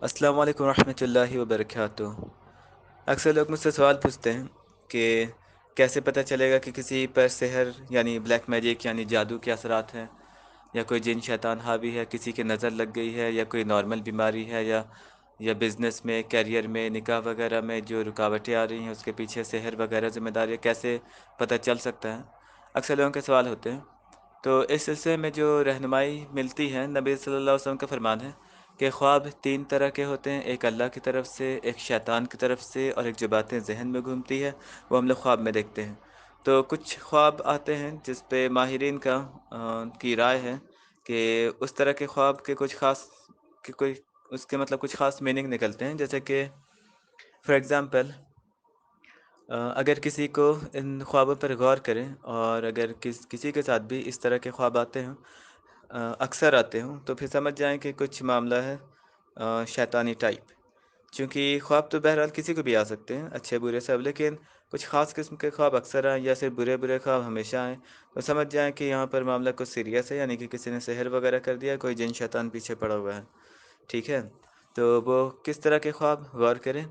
अस्सलाम वालेकुम रहमतुल्लाहि व बरकातुहू। अक्सर लोग मुझसे सवाल पूछते हैं कि कैसे पता चलेगा कि किसी पर सिहर यानी ब्लैक मैजिक यानी जादू के असरात हैं, या कोई जिन शैतान हावी है, किसी की नज़र लग गई है, या कोई नॉर्मल बीमारी है, या बिज़नेस में, करियर में, निकाह वगैरह में जो रुकावटें आ रही हैं उसके पीछे सिहर वगैरह ज़िम्मेदारी है, कैसे पता चल सकता है? अक्सर लोगों के सवाल होते हैं। तो इस सिलसिले में जो रहनुमाई मिलती है, नबी सल्लल्लाहु अलैहि वसल्लम का फरमान है कि ख्वाब 3 तरह के होते हैं, एक अल्लाह की तरफ से, एक शैतान की तरफ से, और एक जो बातें ज़हन में घूमती है वो हम लोग ख्वाब में देखते हैं। तो कुछ ख्वाब आते हैं जिस पे माहिरीन की राय है कि उस तरह के ख्वाब के कुछ ख़ास कि कोई उसके मतलब कुछ ख़ास मीनिंग निकलते हैं, जैसे कि फॉर एग्ज़ाम्पल अगर किसी को इन ख्वाबों पर गौर करें, और अगर किसी के साथ भी इस तरह के ख्वाब आते हों, अक्सर आते हों, तो फिर समझ जाएँ कि कुछ मामला है शैतानी टाइप। चूँकि ख्वाब तो बहरहाल किसी को भी आ सकते हैं, अच्छे-बुरे सब, लेकिन कुछ ख़ास किस्म के ख्वाब अक्सर आएँ या फिर बुरे-बुरे ख्वाब हमेशा आएँ, तो समझ जाएँ कि यहाँ पर मामला कुछ सीरियस है, यानी कि किसी ने सिहर वगैरह कर दिया, कोई जिन शैतान पीछे पड़ा हुआ है। ठीक है? तो वो किस तरह के ख्वाब, गौर करें।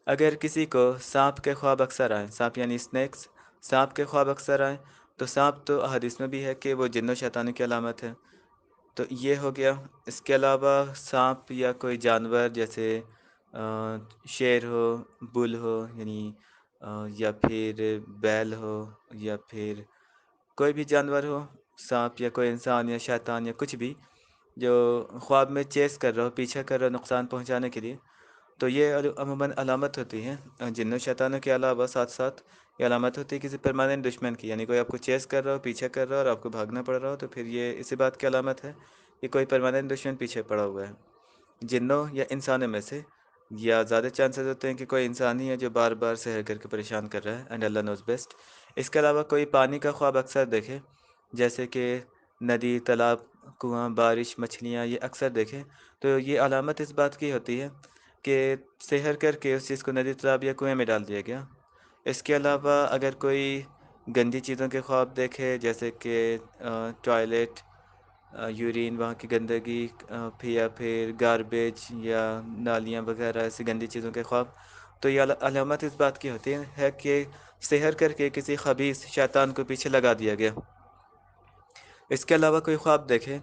अगर किसी को साँप के ख्वाब अक्सर आएँ, साँप यानी स्नेक्स, साँप के ख्वाब अक्सर आएँ, तो साँप तो हदीस में भी है कि वो जिन्नों शैतानों की अलामत है। तो ये हो गया। इसके अलावा साँप या कोई जानवर जैसे शेर हो, बुल हो, यानी या फिर बैल हो, या फिर कोई भी जानवर हो, साँप या कोई इंसान या शैतान या कुछ भी, जो ख्वाब में चेस कर रहा हो, पीछा कर रहा हो नुकसान पहुँचाने के लिए, तो ये अमूमन अलामत होती है जिन्नों शैतानों के अलावा साथ-साथ ये अलामत होती है किसी परमानेंट दुश्मन की, यानी कोई आपको चेस कर रहा हो, पीछा कर रहा हो और आपको भागना पड़ रहा हो, तो फिर ये इसी बात की अलामत है कि कोई परमानेंट दुश्मन पीछे पड़ा हुआ है। जिन्नों या इंसानों में से, या ज़्यादा चांसेस होते हैं कि कोई इंसान ही है जो बार-बार सहर करके परेशान कर रहा है, एंड अल्लाह नोज़ बेस्ट। इसके अलावा कोई पानी का ख्वाब अक्सर देखे, जैसे कि नदी, तालाब, कुआँ, बारिश, मछलियाँ, ये अक्सर देखें, तो ये अलामत इस बात की होती है कि सेहर करके उस चीज़ को नदी, तालाब या कुएँ में डाल दिया गया। इसके अलावा अगर कोई गंदी चीज़ों के ख्वाब देखे, जैसे कि टॉयलेट, यूरिन, वहाँ की गंदगी, फिर या फिर गार्बेज या नालियाँ वगैरह ऐसी गंदी चीज़ों के ख्वाब, तो ये अलामत इस बात की होती है कि सेहर करके किसी खबीस शैतान को पीछे लगा दिया गया। इसके अलावा कोई ख्वाब देखे,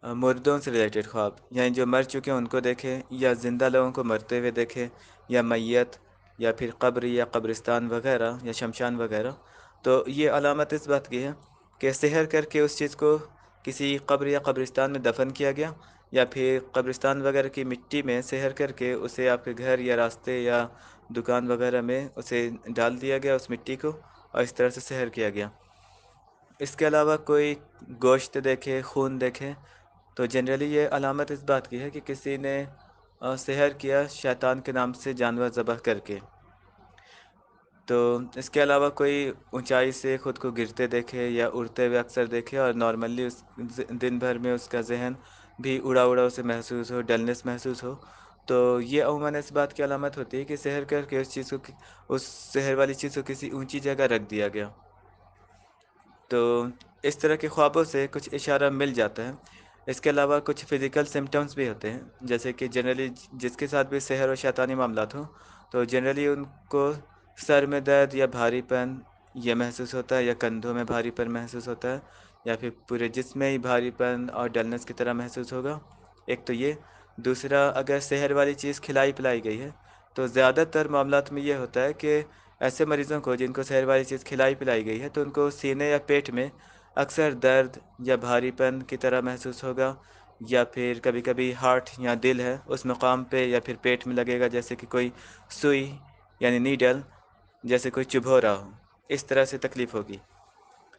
मुर्दों से रिलेटेड ख्वाब, यानी जो मर चुके हैं उनको देखे, या ज़िंदा लोगों को मरते हुए देखे, या मैयत, या फिर कब्र या कब्रिस्तान वगैरह या शमशान वगैरह, तो ये अलामत इस बात की है कि सेहर करके उस चीज़ को किसी कब्र या कब्रिस्तान में दफन किया गया, या फिर कब्रिस्तान वगैरह की मिट्टी में सेहर करके उसे आपके घर या रास्ते या दुकान वगैरह में उसे डाल दिया गया, उस मिट्टी को, और इस तरह से सेहर किया गया। इसके अलावा कोई गोश्त देखे, खून देखे, तो जनरली ये अलामत इस बात की है कि किसी ने सेहर किया शैतान के नाम से जानवर ज़बह करके। तो इसके अलावा कोई ऊंचाई से खुद को गिरते देखे या उड़ते हुए अक्सर देखे, और नॉर्मली उस दिन भर में उसका जहन भी उड़ा उड़ा उसे महसूस हो, डलनेस महसूस हो, तो ये अमूमन इस बात की अलामत होती है कि सेहर करके उस चीज़ को उस सेहर वाली चीज़ को किसी ऊंची जगह रख दिया गया। तो इस तरह के ख्वाबों से कुछ इशारा मिल जाता है। इसके अलावा कुछ फ़िज़िकल सिम्पटम्स भी होते हैं, जैसे कि जनरली जिसके साथ भी सेहर और शैतानी मामलात हों, तो जनरली उनको सर में दर्द या भारीपन ये महसूस होता है, या कंधों में भारीपन महसूस होता है, या फिर पूरे जिस्म में ही भारीपन और डलनेस की तरह महसूस होगा। एक तो ये। दूसरा, अगर सेहर वाली चीज़ खिलाई-पिलाई गई है, तो ज़्यादातर मामलात में ये होता है कि ऐसे मरीज़ों को जिनको सेहर वाली चीज़ खिलाई-पिलाई गई है, तो उनको सीने या पेट में अक्सर दर्द या भारीपन की तरह महसूस होगा, या फिर कभी-कभी हार्ट या दिल है उस मकाम पे या फिर पेट में लगेगा, जैसे कि कोई सुई यानी नीडल जैसे कोई चुभो रहा हो, इस तरह से तकलीफ़ होगी।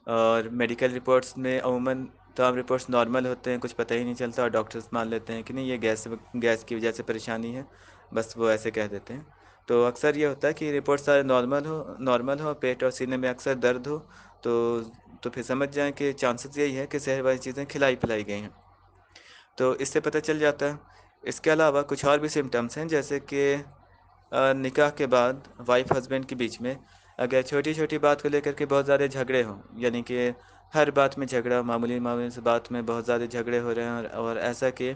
और मेडिकल रिपोर्ट्स में अमूमन तमाम रिपोर्ट्स नॉर्मल होते हैं, कुछ पता ही नहीं चलता, और डॉक्टर्स मान लेते हैं कि नहीं, ये गैस की वजह से परेशानी है, बस वो ऐसे कह देते हैं। तो अक्सर ये होता है कि रिपोर्ट सारे नॉर्मल हो, पेट और सीने में अक्सर दर्द हो, तो तो फिर समझ जाएँ कि चांसेस यही है कि ज़हर वाली चीज़ें खिलाई-पिलाई गई हैं। तो इससे पता चल जाता है। इसके अलावा कुछ और भी सिम्पटम्स हैं, जैसे कि निकाह के बाद वाइफ़ हस्बैंड के बीच में अगर छोटी-छोटी बात को लेकर के बहुत ज़्यादा झगड़े हों, यानी कि हर बात में झगड़ा, मामूली-मामूली सी बात में बहुत ज़्यादा झगड़े हो रहे हैं, और ऐसा कि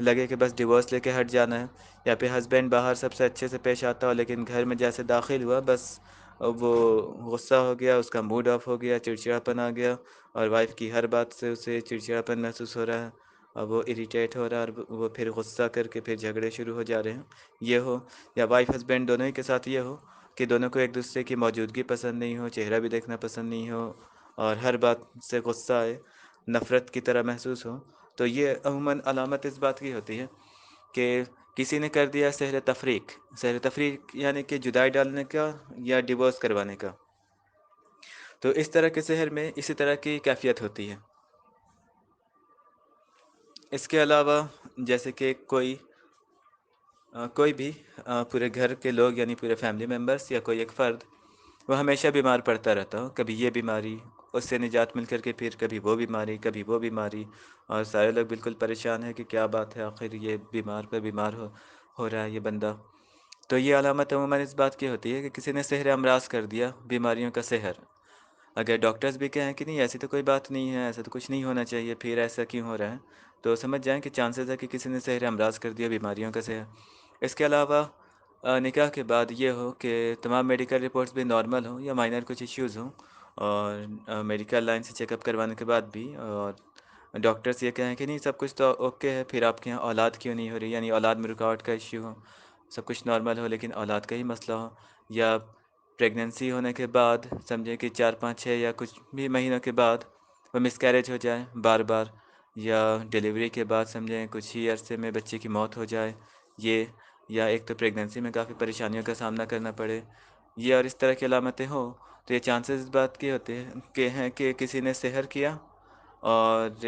لگے کہ بس ڈیورس لے کے ہٹ جانا ہے، یا پھر ہسبینڈ باہر سب سے اچھے سے پیش آتا ہو لیکن گھر میں جیسے داخل ہوا بس وہ غصہ ہو گیا، اس کا موڈ آف ہو گیا، چڑچڑاپن آ گیا، اور وائف کی ہر بات سے اسے چڑچڑاپن محسوس ہو رہا ہے، اور وہ اریٹیٹ ہو رہا ہے، اور وہ پھر غصہ کر کے پھر جھگڑے شروع ہو جا رہے ہیں، یہ ہو، یا وائف ہسبینڈ دونوں ہی کے ساتھ یہ ہو کہ دونوں کو ایک دوسرے کی موجودگی پسند نہیں ہو، چہرہ بھی دیکھنا پسند نہیں ہو، اور ہر بات سے غصہ آئے، نفرت کی طرح محسوس ہو، تو یہ عموماً علامت اس بات کی ہوتی ہے کہ کسی نے کر دیا سحر تفریق یعنی کہ جدائی ڈالنے کا یا ڈیورس کروانے کا. تو اس طرح کے سحر میں اسی طرح کی کیفیت ہوتی ہے. اس کے علاوہ جیسے کہ کوئی بھی پورے گھر کے لوگ یعنی پورے فیملی ممبرس یا کوئی ایک فرد وہ ہمیشہ بیمار پڑتا رہتا ہو، کبھی یہ بیماری اس سے نجات مل کر کے پھر کبھی وہ بیماری کبھی وہ بیماری، اور سارے لوگ بالکل پریشان ہیں کہ کیا بات ہے، آخر یہ بیمار پہ بیمار ہو رہا ہے یہ بندہ. تو یہ علامت عموماً اس بات کی ہوتی ہے کہ کسی نے سحر امراض کر دیا، بیماریوں کا سحر. اگر ڈاکٹرز بھی کہیں کہ نہیں ایسی تو کوئی بات نہیں ہے، ایسا تو کچھ نہیں ہونا چاہیے، پھر ایسا کیوں ہو رہا ہے، تو سمجھ جائیں کہ چانسز ہے کہ کسی نے سحر امراض کر دیا، بیماریوں کا سحر. اس کے علاوہ نکاح کے بعد یہ ہو کہ تمام میڈیکل رپورٹس بھی نارمل ہوں یا مائنر کچھ ایشوز ہوں، اور میڈیکل لائن سے چیک اپ کروانے کے بعد بھی اور ڈاکٹرز یہ کہیں کہ نہیں سب کچھ تو اوکے ہے، پھر آپ کے یہاں اولاد کیوں نہیں ہو رہی، یعنی اولاد میں رکاوٹ کا ایشو ہو، سب کچھ نارمل ہو لیکن اولاد کا ہی مسئلہ ہو، یا پریگننسی ہونے کے بعد سمجھیں کہ 4 5 6 یا کچھ بھی مہینوں کے بعد وہ مس کیریج ہو جائے بار بار، یا ڈیلیوری کے بعد سمجھیں کچھ ہی عرصے میں بچے کی موت ہو جائے، یہ، یا ایک تو پریگننسی میں کافی پریشانیوں کا سامنا کرنا پڑے، یہ اور اس طرح کی علامتیں ہوں، تو یہ چانسز اس بات کے ہوتے ہیں کہ کسی نے سحر کیا اور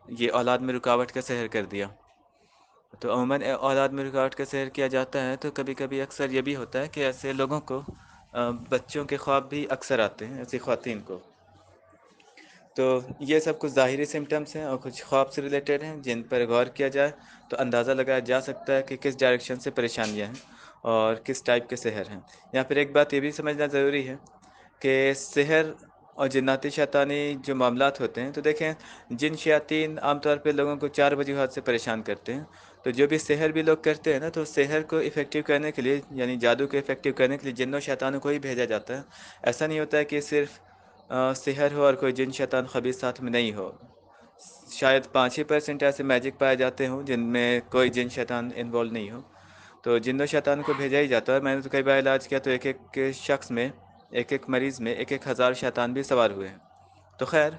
یہ اولاد میں رکاوٹ کا سحر کر دیا. تو عموماً اولاد میں رکاوٹ کا سحر کیا جاتا ہے تو کبھی کبھی اکثر یہ بھی ہوتا ہے کہ ایسے لوگوں کو بچوں کے خواب بھی اکثر آتے ہیں، ایسی خواتین کو. تو یہ سب کچھ ظاہری سمٹمز ہیں اور کچھ خواب سے ریلیٹڈ ہیں جن پر غور کیا جائے تو اندازہ لگایا جا سکتا ہے کہ کس ڈائریکشن سے پریشانیاں ہیں اور کس ٹائپ کے سحر ہیں. یا پھر ایک بات یہ بھی سمجھنا ضروری ہے کہ سحر اور جناتی شیطانی جو معاملات ہوتے ہیں، تو دیکھیں جن شیاطین عام طور پہ لوگوں کو 4 وجوہات سے پریشان کرتے ہیں، تو جو بھی سحر بھی لوگ کرتے ہیں نا، تو سحر کو افیکٹو کرنے کے لیے یعنی جادو کو افیکٹو کرنے کے لیے جنوں شیطانوں کو ہی بھیجا جاتا ہے. ایسا نہیں ہوتا ہے کہ صرف سحر ہو اور کوئی جن شیطان خبیث ساتھ میں نہیں ہو. شاید 5% ایسے میجک پائے جاتے ہوں جن میں کوئی جن شیطان انوالو نہیں ہو، تو جن و شیطان کو بھیجا ہی جاتا ہے. میں نے تو کئی بار علاج کیا تو ایک شخص میں ایک مریض میں 1,000 شیطان بھی سوار ہوئے ہیں. تو خیر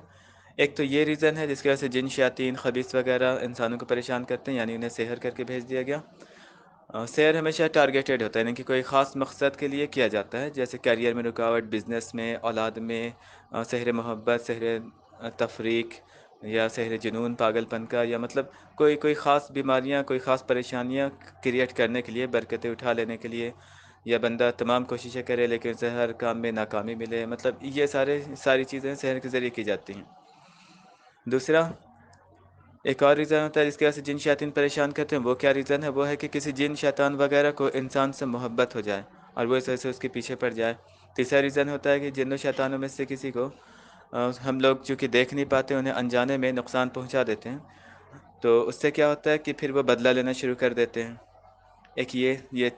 ایک تو یہ ریزن ہے جس کی وجہ سے جن شیاطین خبیث وغیرہ انسانوں کو پریشان کرتے ہیں، یعنی انہیں سحر کر کے بھیج دیا گیا. سحر ہمیشہ ٹارگیٹڈ ہوتا ہے، یعنی کہ کوئی خاص مقصد کے لیے کیا جاتا ہے، جیسے کیریئر میں رکاوٹ، بزنس میں، اولاد میں، سحر محبت، سحر تفریق، یا سحر جنون پاگل پن کا، یا مطلب کوئی خاص بیماریاں، کوئی خاص پریشانیاں کریٹ کرنے کے لیے، برکتیں اٹھا لینے کے لیے، یا بندہ تمام کوششیں کرے لیکن اسے ہر کام میں ناکامی ملے، مطلب یہ ساری چیزیں سحر کے ذریعے کی جاتی ہیں. دوسرا ایک اور ریزن ہوتا ہے جس کی وجہ سے جن شیاطین پریشان کرتے ہیں، وہ کیا ریزن ہے؟ وہ ہے کہ کسی جن شیطان وغیرہ کو انسان سے محبت ہو جائے اور وہ اس وجہ سے اس کے پیچھے پڑ جائے. تیسرا ریزن ہوتا ہے کہ جن و شیطانوں میں سے کسی کو ہم لوگ چونکہ دیکھ نہیں پاتے، انہیں انجانے میں نقصان پہنچا دیتے ہیں، تو اس سے کیا ہوتا ہے کہ پھر وہ بدلہ لینا شروع کر دیتے ہیں. ایک یہ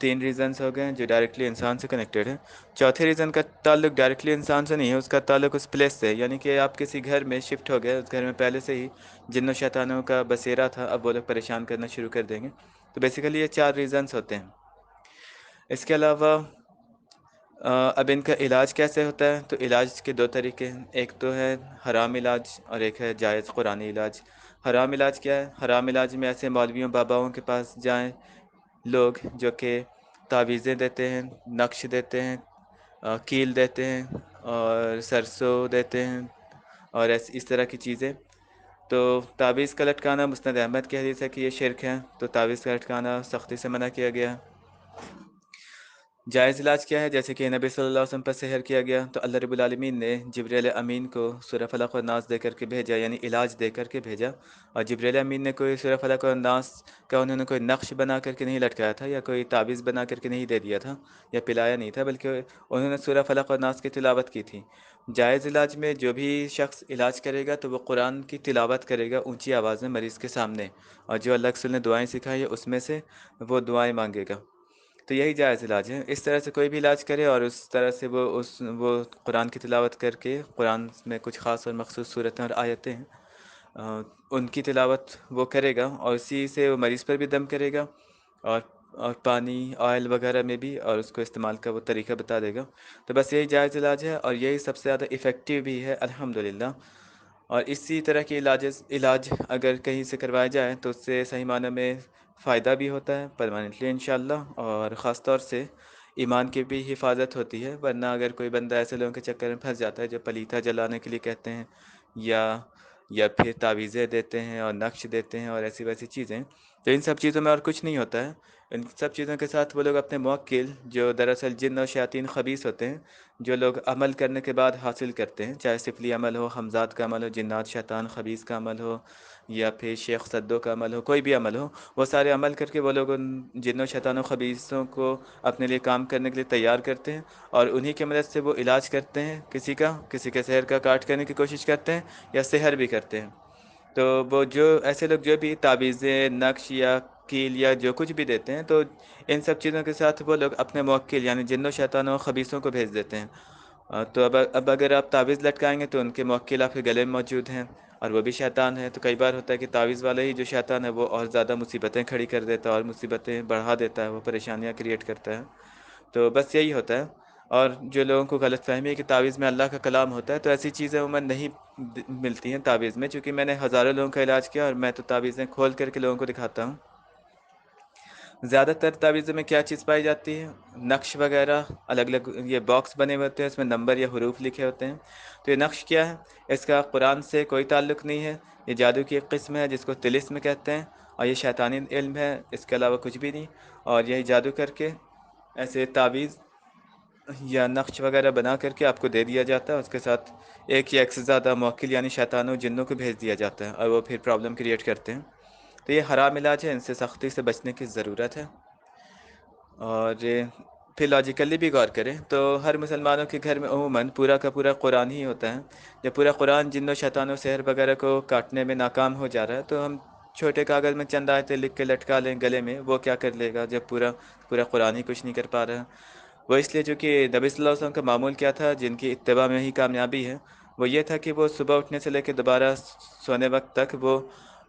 3 ریزنز ہو گئے ہیں جو ڈائریکٹلی انسان سے کنیکٹڈ ہیں. چوتھے ریزن کا تعلق ڈائریکٹلی انسان سے نہیں ہے، اس کا تعلق اس پلیس سے ہے، یعنی کہ آپ کسی گھر میں شفٹ ہو گئے، اس گھر میں پہلے سے ہی جن و شیطانوں کا بسیرا تھا، اب وہ لوگ پریشان کرنا شروع کر دیں گے. تو بیسیکلی یہ 4 ریزنز ہوتے ہیں. اس کے علاوہ اب ان کا علاج کیسے ہوتا ہے؟ تو علاج کے 2 طریقے ہیں، ایک تو ہے حرام علاج اور ایک ہے جائز قرآنی علاج. حرام علاج کیا ہے؟ حرام علاج میں ایسے مولویوں باباؤں کے پاس جائیں لوگ جو کہ تعویذیں دیتے ہیں، نقش دیتے ہیں، کیل دیتے ہیں اور سرسوں دیتے ہیں اور اس طرح کی چیزیں. تو تعویذ کا لٹکانا مسند احمد کی حدیث ہے کہ یہ شرک ہے، تو تعویذ کا لٹکانا سختی سے منع کیا گیا. जायज़ इलाज क्या है? जैसे कि नबी सल्लल्लाहु अलैहि वसल्लम पर सहर किया गया तो अल्लाह रब्बुल आलमीन ने जिब्रील अमीन को सूरह फलक और नास दे करके भेजा, यानी इलाज दे करके भेजा। और जिब्रील अमीन ने कोई सूरह फलक और नास का उन्होंने कोई नक्श बना करके नहीं लटकाया था, या कोई तावीज़ बना करके नहीं दे दिया था, या पिलाया नहीं था, बल्कि उन्होंने सूरह फलक और नास की तिलावत की थी। जायज़ इलाज में जो भी शख्स इलाज करेगा तो वो कुरान की तिलावत करेगा ऊँची आवाज़ में मरीज़ के सामने, और जो अल्लाह के रसूल ने दुआएँ सिखाई है उसमें से वो दुआएँ माँगेगा। तो यही जायज़ इलाज है। इस तरह से कोई भी इलाज करे और उस तरह से वो कुरान की तिलावत करके, कुरान में कुछ ख़ास और मख़सूस सूरतें और आयतें हैं, अ, उनकी तिलावत वो करेगा और उसी से वो मरीज़ पर भी दम करेगा, और पानी, ऑयल वग़ैरह में भी, और उसको इस्तेमाल का वो तरीका बता देगा। तो बस यही जायज़ इलाज है और यही सबसे ज़्यादा इफ़ेक्टिव भी है अल्हम्दुलिल्लाह। और इसी तरह के इलाज अगर कहीं से करवाया जाए तो उससे सही मायने में फ़ायदा भी होता है परमानेंटली इंशाअल्लाह, और ख़ास तौर से ईमान की भी हिफाजत होती है। वरना अगर कोई बंदा ऐसे लोगों के चक्कर में फंस जाता है जो पलीता जलाने के लिए कहते हैं, या फिर तावीज़ें देते हैं और नक्श देते हैं और ऐसी वैसी चीज़ें, तो इन सब चीज़ों में और कुछ नहीं होता है। इन सब चीज़ों के साथ वो लोग अपने मुवक्किल, जो दरअसल जिन्न और शयातीन खबीस होते हैं, जो लोग अमल करने के बाद हासिल करते हैं, चाहे सिफली अमल हो, हमज़ात का अमल हो, जिन्नात शैतान खबीस का अमल हो, या फिर शेख सद्दो का अमल हो, कोई भी अमल हो, वो सारे अमल करके वो लोग उन जिन्नों शैतानों खबीसों को अपने लिए काम करने के लिए तैयार करते हैं, और उन्हीं की मदद से वो इलाज करते हैं किसी के सेहर का काट करने की कोशिश करते हैं, या सेहर भी करते हैं। तो वो जो ऐसे लोग जो भी ताबीज़ें, नक्श या कील या जो कुछ भी देते हैं, तो इन सब चीज़ों के साथ वो लोग अपने मुवक्किल यानी जिन्नों शैतानों खबीसों को भेज देते हैं। तो अब अगर आप तावीज़ लटकाएँगे तो उनके मुवक्किल आपके गले में मौजूद हैं, और वो भी शैतान है। तो कई बार होता है कि तावीज़ वाला ही जो शैतान है वो और ज़्यादा मुसीबतें खड़ी कर देता है और मुसीबतें बढ़ा देता है, वो परेशानियाँ क्रिएट करता है। तो बस यही होता है। और जो लोगों को गलतफ़हमी है कि तावीज़ में अल्लाह का कलाम होता है, तो ऐसी चीज़ें अमूमन नहीं मिलती हैं तावीज़ में, चूँकि मैंने हज़ारों लोगों का इलाज किया और मैं तो तावीज़ें खोल कर के लोगों को दिखाता हूँ। ज़्यादातर तावीज़ों में क्या चीज़ पाई जाती है? नक्श वग़ैरह, अलग-अलग ये बॉक्स बने हुए होते हैं, उसमें नंबर या हुरूफ लिखे होते हैं। तो ये नक्श क्या है? इसका कुरान से कोई ताल्लुक़ नहीं है। ये जादू की एक किस्म है जिसको तिलिस्म कहते हैं, और ये शैतानी इल्म है, इसके अलावा कुछ भी नहीं। और यही जादू करके ऐसे तावीज़ या नक्श वग़ैरह बना करके आपको दे दिया जाता है। उसके साथ एक या एक से ज़्यादा मुवक्किल यानी शैतानों, जिन्नों को भेज दिया जाता है, और वो फिर प्रॉब्लम क्रिएट करते हैं। तो ये हराम इलाज है, इनसे सख्ती से बचने की ज़रूरत है। और फिर लॉजिकली भी गौर करें तो हर मुसलमानों के घर में अमूमन पूरा का पूरा कुरान ही होता है। जब पूरा कुरान जिन्नों शैतानों सहर वगैरह को काटने में नाकाम हो जा रहा है, तो हम छोटे कागज़ में चंद आयतें लिख के लटका लें गले में, वो क्या कर लेगा जब पूरा पूरा कुरान ही कुछ नहीं कर पा रहा है। वो इसलिए, चूँकि नबी सल्लल्लाहु अलैहि वसल्लम का मामूल क्या था, जिनकी इत्तिबा में ही कामयाबी है, वो ये था कि वो सुबह उठने से लेकर दोबारा सोने वक्त तक वो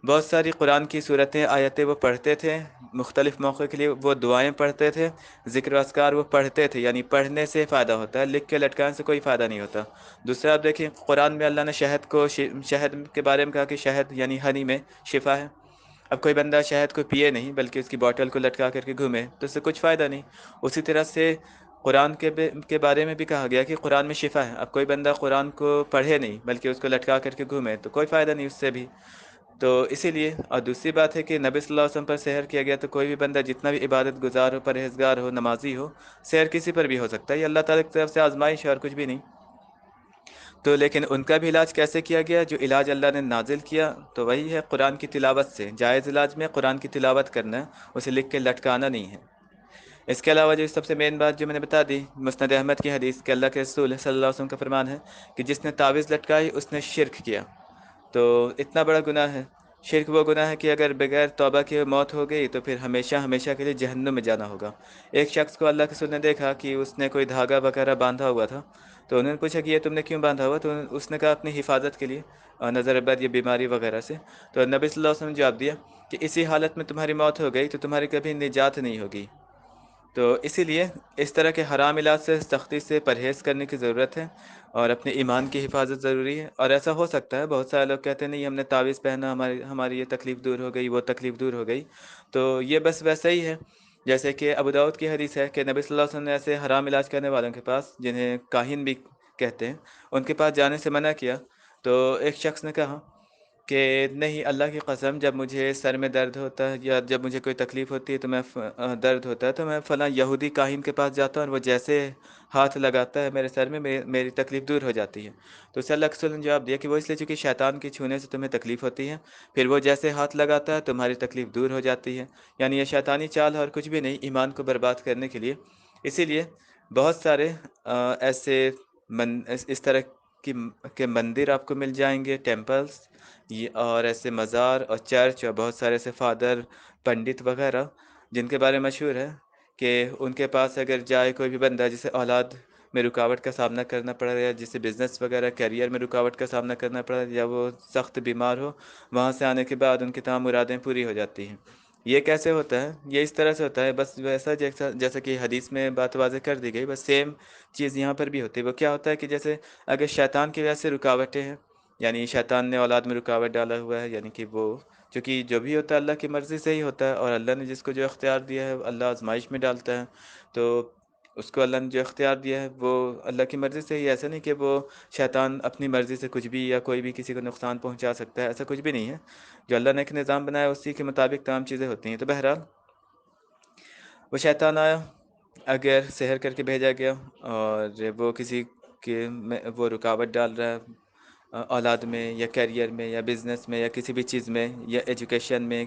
बहुत सारी कुरान की सूरतें, आयतें वो पढ़ते थे। मुख्तलिफ़ मौक़े के लिए वो दुआएँ पढ़ते थे, ज़िक्र अज़कार वो पढ़ते थे। यानी पढ़ने से फ़ायदा होता है, लिख के लटकाने से कोई फ़ायदा नहीं होता। दूसरा, आप देखिए कुरान में अल्लाह ने शहद के बारे में कहा कि शहद यानी हनी में शिफ़ा है। अब कोई बंदा शहद को पिए नहीं, बल्कि उसकी बॉटल को लटका करके घूमे, तो उससे कुछ फ़ायदा नहीं। उसी तरह से कुरान के बारे में भी कहा गया कि कुरान में शिफ़ा है। अब कोई बंदा कुरान को पढ़े नहीं, बल्कि उसको लटका करके घूमे, तो कोई फ़ायदा नहीं उससे भी। तो इसीलिए, और दूसरी बात है कि नबी सल्लल्लाहु अलैहि वसल्लम पर सहर किया गया, तो कोई भी बंदा जितना भी इबादत गुज़ार हो, परहेज़गार हो, नमाज़ी हो, सहर किसी पर भी हो सकता है। ये अल्लाह ताला की तरफ से आज़माइश है और कुछ भी नहीं। तो लेकिन उनका भी इलाज कैसे किया गया? जो इलाज अल्लाह ने नाज़िल किया, तो वही है कुरान की तिलावत से। जायज़ इलाज में कुरान की तिलावत करना है, उसे लिख के लटकाना नहीं है। इसके अलावा जो सबसे मेन बात जो मैंने बता दी, मुस्नद अहमद की हदीस कि अल्लाह के रसूल सल्लल्लाहु अलैहि वसल्लम का फरमान है कि जिसने तावीज़ लटकाई उसने शिर्क किया। तो इतना बड़ा गुनाह है। शिर्क वो गुनाह है कि अगर बगैर तौबा के मौत हो गई तो फिर हमेशा हमेशा के लिए जहन्नुम में जाना होगा। एक शख्स को अल्लाह के रसूल ने देखा कि उसने कोई धागा वगैरह बांधा हुआ था, तो उन्होंने पूछा कि ये तुमने क्यों बांधा हुआ? तो उसने कहा अपनी हिफाजत के लिए, नज़र बद या बीमारी वगैरह से। तो नबी सल्लल्लाहु अलैहि वसल्लम ने जवाब दिया कि इसी हालत में तुम्हारी मौत हो गई तो तुम्हारी कभी निजात नहीं होगी। तो इसीलिए इस तरह के हराम इलाज से सख्ती से परहेज़ करने की ज़रूरत है, और अपने ईमान की हिफाजत ज़रूरी है। और ऐसा हो सकता है, बहुत सारे लोग कहते हैं नहीं हमने तावीज़ पहना, हमारी हमारी ये तकलीफ़ दूर हो गई, वो तकलीफ़ दूर हो गई। तो ये बस वैसा ही है जैसे कि अबू दाऊद की हदीस है कि नबी सल्लल्लाहु अलैहि वसल्लम ने ऐसे हराम इलाज करने वालों के पास, जिन्हें काहिन भी कहते हैं, उनके पास जाने से मना किया। तो एक शख्स ने कहा کہ نہیں اللہ کی قسم جب مجھے سر میں درد ہوتا ہے یا جب مجھے کوئی تکلیف ہوتی ہے تو درد ہوتا ہے تو میں فلاں یہودی کاہن کے پاس جاتا ہوں اور وہ جیسے ہاتھ لگاتا ہے میرے سر میں میری تکلیف دور ہو جاتی ہے۔ تو اس سے اللہ کے رسول نے جواب دیا کہ وہ اس لیے چونکہ شیطان کے چھونے سے تمہیں تکلیف ہوتی ہے، پھر وہ جیسے ہاتھ لگاتا ہے تمہاری تکلیف دور ہو جاتی ہے۔ یعنی یہ شیطانی چال اور کچھ بھی نہیں، ایمان کو برباد کرنے کے لیے۔ اسی لیے بہت سارے ایسے اس طرح کی کے مندر آپ کو مل جائیں گے، ٹیمپلز، اور ایسے مزار اور چرچ اور بہت سارے ایسے فادر، پنڈت وغیرہ جن کے بارے میں مشہور ہے کہ ان کے پاس اگر جائے کوئی بھی بندہ جسے اولاد میں رکاوٹ کا سامنا کرنا پڑ رہا ہے، جسے بزنس وغیرہ کیریئر میں رکاوٹ کا سامنا کرنا پڑ رہا ہے، یا وہ سخت بیمار ہو، وہاں سے آنے کے بعد ان کی تمام مرادیں پوری ہو جاتی ہیں۔ یہ کیسے ہوتا ہے؟ یہ اس طرح سے ہوتا ہے، بس ویسا جیسا کہ حدیث میں بات واضح کر دی گئی، بس سیم چیز یہاں پر بھی ہوتی ہے۔ وہ کیا ہوتا ہے کہ جیسے اگر شیطان کی وجہ سے رکاوٹیں ہیں، یعنی شیطان نے اولاد میں رکاوٹ ڈالا ہوا ہے، یعنی کہ وہ چونکہ جو بھی ہوتا ہے اللہ کی مرضی سے ہی ہوتا ہے، اور اللہ نے جس کو جو اختیار دیا ہے اللہ آزمائش میں ڈالتا ہے، تو اس کو اللہ نے جو اختیار دیا ہے وہ اللہ کی مرضی سے ہی، ایسا نہیں کہ وہ شیطان اپنی مرضی سے کچھ بھی یا کوئی بھی کسی کو نقصان پہنچا سکتا ہے، ایسا کچھ بھی نہیں ہے۔ جو اللہ نے ایک نظام بنایا اسی کے مطابق تمام چیزیں ہوتی ہیں۔ تو بہرحال وہ شیطان آیا، اگر سحر کر کے بھیجا گیا اور وہ کسی کے وہ رکاوٹ ڈال رہا ہے اولاد میں یا کیریئر میں یا بزنس میں یا کسی بھی چیز میں یا ایجوکیشن میں،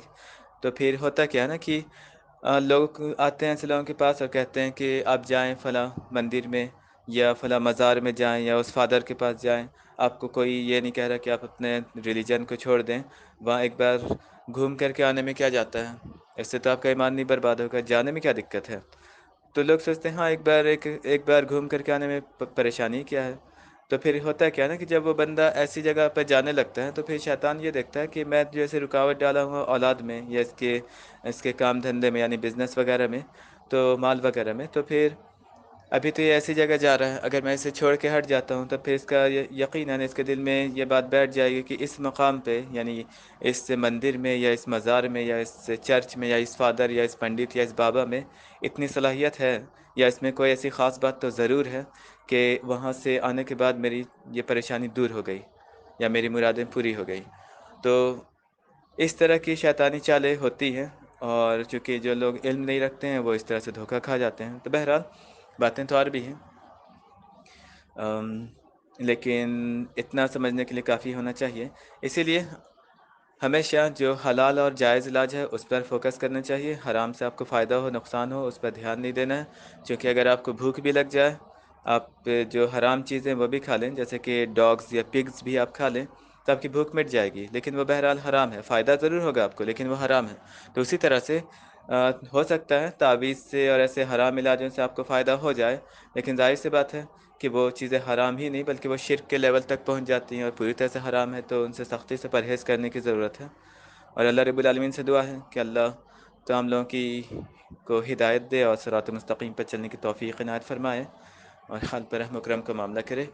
تو پھر ہوتا کیا ہے نا کہ لوگ آتے ہیں ایسے لوگوں کے پاس اور کہتے ہیں کہ آپ جائیں فلاں مندر میں یا فلاں مزار میں جائیں یا اس فادر کے پاس جائیں، آپ کو کوئی یہ نہیں کہہ رہا کہ آپ اپنے ریلیجن کو چھوڑ دیں، وہاں ایک بار گھوم کر کے آنے میں کیا جاتا ہے، اس سے تو آپ کا ایمان نہیں برباد ہوگا، جانے میں کیا دقت ہے؟ تو لوگ سوچتے ہیں ہاں ایک بار گھوم کر کے آنے میں پریشانی کیا ہے؟ تو پھر ہوتا کیا نا کہ جب وہ بندہ ایسی جگہ پہ جانے لگتا ہے تو پھر شیطان یہ دیکھتا ہے کہ میں جیسے رکاوٹ ڈالا ہوں اولاد میں یا اس کے کام دھندے میں یعنی بزنس وغیرہ میں، تو مال وغیرہ میں، تو پھر ابھی تو یہ ایسی جگہ جا رہا ہے، اگر میں اسے چھوڑ کے ہٹ جاتا ہوں تو پھر اس کا یقیناً اس کے دل میں یہ بات بیٹھ جائے گی کہ اس مقام پہ یعنی اس مندر میں یا اس مزار میں یا اس چرچ میں یا اس فادر یا اس پنڈت یا اس بابا میں اتنی صلاحیت ہے یا اس میں کوئی ایسی خاص بات تو ضرور ہے کہ وہاں سے آنے کے بعد میری یہ پریشانی دور ہو گئی یا میری مرادیں پوری ہو گئی۔ تو اس طرح کی شیطانی چالیں ہوتی ہیں، اور چونکہ جو لوگ علم نہیں رکھتے ہیں وہ اس طرح سے دھوکہ کھا جاتے ہیں۔ تو بہرحال باتیں تو اور بھی ہیں، لیکن اتنا سمجھنے کے لیے کافی ہونا چاہیے۔ اسی لیے ہمیشہ جو حلال اور جائز علاج ہے اس پر فوکس کرنا چاہیے، حرام سے آپ کو فائدہ ہو نقصان ہو اس پر دھیان نہیں دینا ہے، کیونکہ اگر آپ کو بھوک بھی لگ جائے، آپ جو حرام چیزیں وہ بھی کھا لیں، جیسے کہ ڈاگز یا پگز بھی آپ کھا لیں، تو آپ کی بھوک مٹ جائے گی، لیکن وہ بہرحال حرام ہے، فائدہ ضرور ہوگا آپ کو لیکن وہ حرام ہے۔ تو اسی طرح سے ہو سکتا ہے تعویذ سے اور ایسے حرام علاجوں سے آپ کو فائدہ ہو جائے، لیکن ظاہر سی بات ہے کہ وہ چیزیں حرام ہی نہیں بلکہ وہ شرک کے لیول تک پہنچ جاتی ہیں اور پوری طرح سے حرام ہے، تو ان سے سختی سے پرہیز کرنے کی ضرورت ہے۔ اور اللہ رب العالمین سے دعا ہے کہ اللہ تمام لوگوں کی کو ہدایت دے اور صراط مستقیم پر چلنے کی توفیق عنایت فرمائے اور حال پر رحم و کرم کا معاملہ کرے۔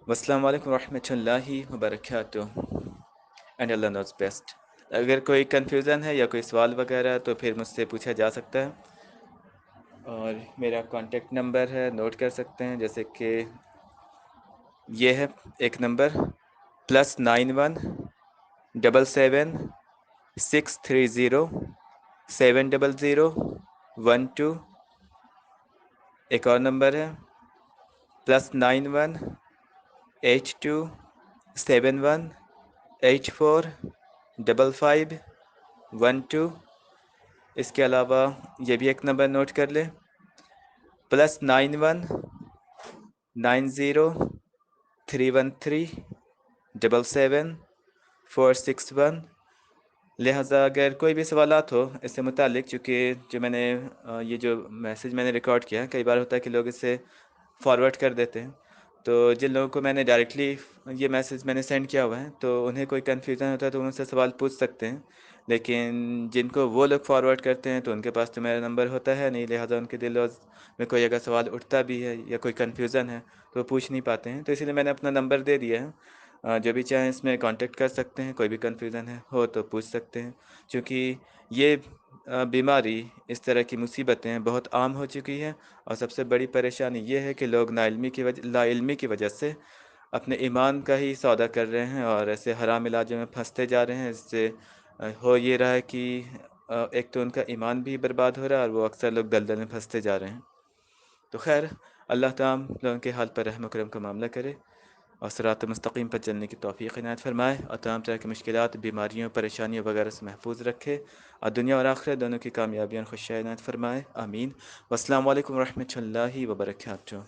والسلام علیکم ورحمۃ اللہ وبرکاتہ، اینڈ اللہ نوز بیسٹ۔ اگر کوئی کنفیوژن ہے یا کوئی سوال وغیرہ تو پھر مجھ سے پوچھا جا سکتا ہے، اور میرا کانٹیکٹ نمبر ہے نوٹ کر سکتے ہیں، جیسے کہ یہ ہے ایک نمبر +91 777 630 700 12۔ ایک اور نمبر ہے +91 82 71 84 55 12۔ اس کے علاوہ یہ بھی ایک نمبر نوٹ کر لیں، +91 90 313 77 461۔ لہٰذا اگر کوئی بھی سوالات ہو اس سے متعلق، چونکہ جو میں نے یہ جو میسج میں نے ریکارڈ کیا، کئی بار ہوتا ہے کہ لوگ اسے فارورڈ کر دیتے ہیں، تو جن لوگوں کو میں نے ڈائریکٹلی یہ میسج میں نے سینڈ کیا ہوا ہے تو انہیں کوئی کنفیوژن ہوتا ہے تو ان سے سوال پوچھ سکتے ہیں، لیکن جن کو وہ لوگ فارورڈ کرتے ہیں تو ان کے پاس تو میرا نمبر ہوتا ہے نہیں، لہٰذا ان کے دل میں کوئی اگر سوال اٹھتا بھی ہے یا کوئی کنفیوژن ہے تو وہ پوچھ نہیں پاتے ہیں، تو اسی لیے میں نے اپنا نمبر دے دیا ہے، جو بھی چاہیں اس میں کانٹیکٹ کر سکتے ہیں، کوئی بھی کنفیوژن ہو تو پوچھ سکتے ہیں، چونکہ یہ بیماری اس طرح کی مصیبتیں بہت عام ہو چکی ہیں، اور سب سے بڑی پریشانی یہ ہے کہ لوگ لا علمی کی وجہ سے اپنے ایمان کا ہی سودا کر رہے ہیں اور ایسے حرام علاجوں میں پھنستے جا رہے ہیں. اس سے ہو یہ رہا ہے کہ ایک تو ان کا ایمان بھی برباد ہو رہا ہے اور وہ اکثر لوگ دلدل میں پھنستے جا رہے ہیں. تو خیر، اللہ تمام لوگوں کے حال پر رحم و کرم کا معاملہ کرے اور صراط مستقیم پر چلنے کی توفیق عنایت فرمائے اور تمام طرح کی مشکلات، بیماریوں، پریشانیوں وغیرہ سے محفوظ رکھے اور دنیا اور آخرت دونوں کی کامیابیاں خوشیاں عنایت فرمائے. آمین. والسلام علیکم ورحمۃ اللہ وبرکاتہ.